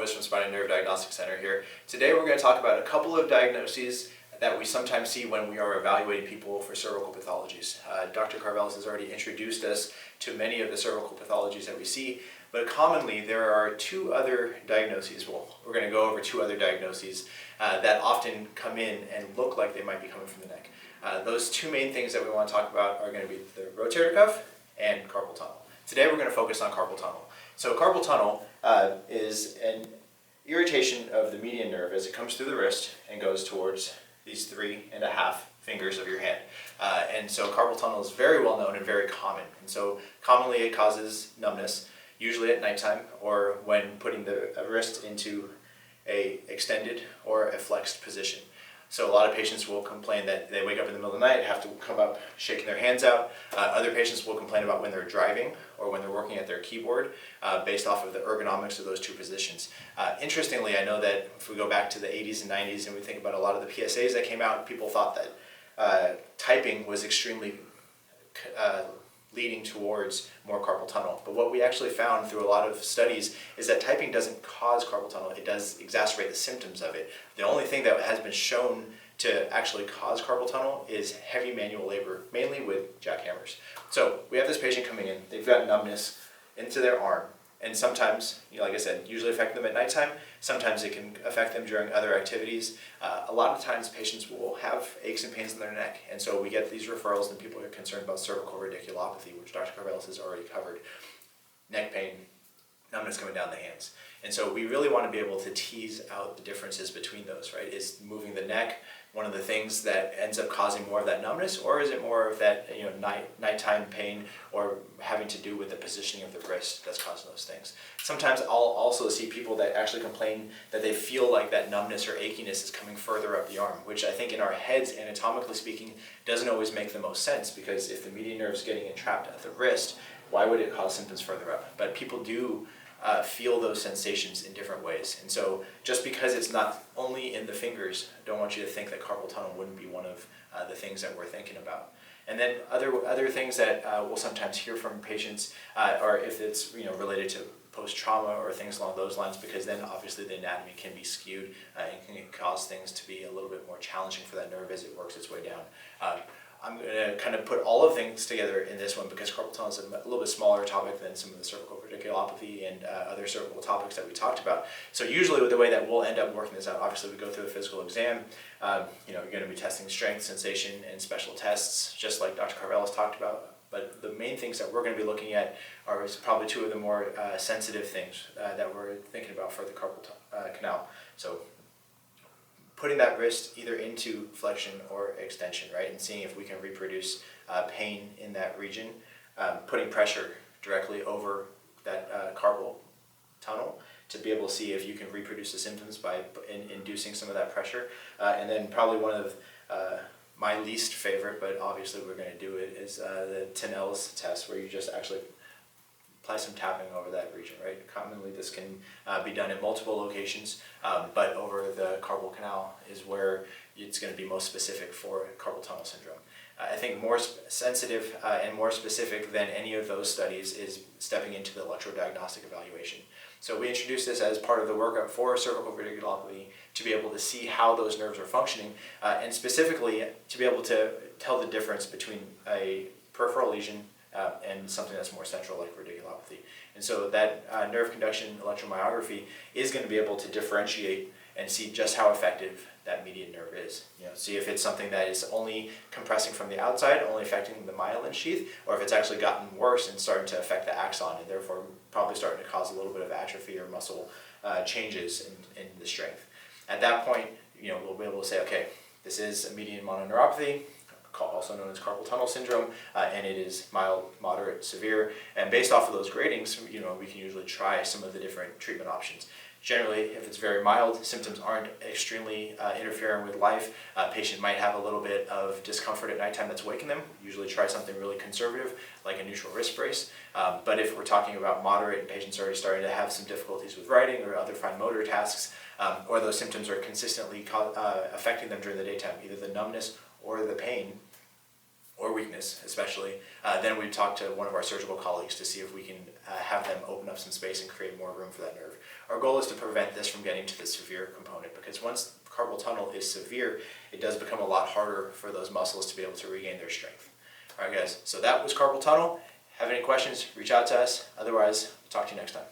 Joves from Spine and Nerve Diagnostic Center here. Today we're going to talk about a couple of diagnoses that we sometimes see when we are evaluating people for cervical pathologies. Dr. Carvelis has already introduced us to many of the cervical pathologies that we see, but commonly there are two other diagnoses. Well, we're going to go over two other diagnoses that often come in and look like they might be coming from the neck. Those two main things that we want to talk about are going to be the rotator cuff and carpal tunnel. Today we're going to focus on carpal tunnel. So carpal tunnel is an irritation of the median nerve as it comes through the wrist and goes towards these 3.5 fingers of your hand. And so carpal tunnel is very well known and very common. And so commonly it causes numbness, usually at nighttime or when putting the wrist into a extended or a flexed position. So a lot of patients will complain that they wake up in the middle of the night, have to come up shaking their hands out. Other patients will complain about when they're driving or when they're working at their keyboard based off of the ergonomics of those two positions. Interestingly, I know that if we go back to the 80s and 90s and we think about a lot of the PSAs that came out, people thought that typing was extremely leading towards more carpal tunnel. But what we actually found through a lot of studies is that typing doesn't cause carpal tunnel, it does exacerbate the symptoms of it. The only thing that has been shown to actually cause carpal tunnel is heavy manual labor, mainly with jackhammers. So we have this patient coming in, they've got numbness into their arm, and sometimes, like I said, usually affect them at nighttime, sometimes it can affect them during other activities. A lot of times patients will have aches and pains in their neck, and so we get these referrals and people are concerned about cervical radiculopathy, which Dr. Carvelis has already covered. Neck pain, numbness coming down the hands. And so we really want to be able to tease out the differences between those, right? Is moving the neck one of the things that ends up causing more of that numbness, or is it more of that nighttime pain or having to do with the positioning of the wrist that's causing those things? Sometimes I'll also see people that actually complain that they feel like that numbness or achiness is coming further up the arm, which I think in our heads, anatomically speaking, doesn't always make the most sense, because if the median nerve is getting entrapped at the wrist, why would it cause symptoms further up? But people do feel those sensations in different ways. And so just because it's not only in the fingers, I don't want you to think that carpal tunnel wouldn't be one of the things that we're thinking about. And then other things that we'll sometimes hear from patients are if it's related to post-trauma or things along those lines, because then obviously the anatomy can be skewed and can cause things to be a little bit more challenging for that nerve as it works its way down. I'm going to kind of put all of things together in this one because carpal tunnel is a little bit smaller topic than some of the cervical radiculopathy and other cervical topics that we talked about. So usually with the way that we'll end up working this out, obviously we go through a physical exam. You're going to be testing strength, sensation, and special tests, just like Dr. Carvelis talked about. But the main things that we're going to be looking at are probably two of the more sensitive things that we're thinking about for the carpal canal. So putting that wrist either into flexion or extension, right, and seeing if we can reproduce pain in that region, putting pressure directly over that carpal tunnel to be able to see if you can reproduce the symptoms by inducing some of that pressure. And then probably one of my least favorite, but obviously we're going to do it, is the Tinel's test, where you just actually apply some tapping over that region, right? Commonly this can be done in multiple locations, but over the carpal canal is where it's going to be most specific for carpal tunnel syndrome. I think more sensitive and more specific than any of those studies is stepping into the electrodiagnostic evaluation. So we introduced this as part of the workup for cervical radiculopathy to be able to see how those nerves are functioning, and specifically to be able to tell the difference between a peripheral lesion and something that's more central like radiculopathy. And so that nerve conduction electromyography is going to be able to differentiate and see just how effective that median nerve is. See if it's something that is only compressing from the outside, only affecting the myelin sheath, or if it's actually gotten worse and starting to affect the axon and therefore probably starting to cause a little bit of atrophy or muscle changes in the strength. At that point, we'll be able to say, okay, this is a median mononeuropathy, also known as carpal tunnel syndrome, and it is mild, moderate, severe. And based off of those gradings, we can usually try some of the different treatment options. Generally, if it's very mild, symptoms aren't extremely interfering with life. A patient might have a little bit of discomfort at nighttime that's waking them. Usually try something really conservative, like a neutral wrist brace. But if we're talking about moderate and patients are already starting to have some difficulties with writing or other fine motor tasks, or those symptoms are consistently affecting them during the daytime, either the numbness or the pain, or weakness especially, then we talk to one of our surgical colleagues to see if we can have them open up some space and create more room for that nerve. Our goal is to prevent this from getting to the severe component, because once carpal tunnel is severe, it does become a lot harder for those muscles to be able to regain their strength. All right, guys, so that was carpal tunnel. Have any questions, reach out to us. Otherwise, talk to you next time.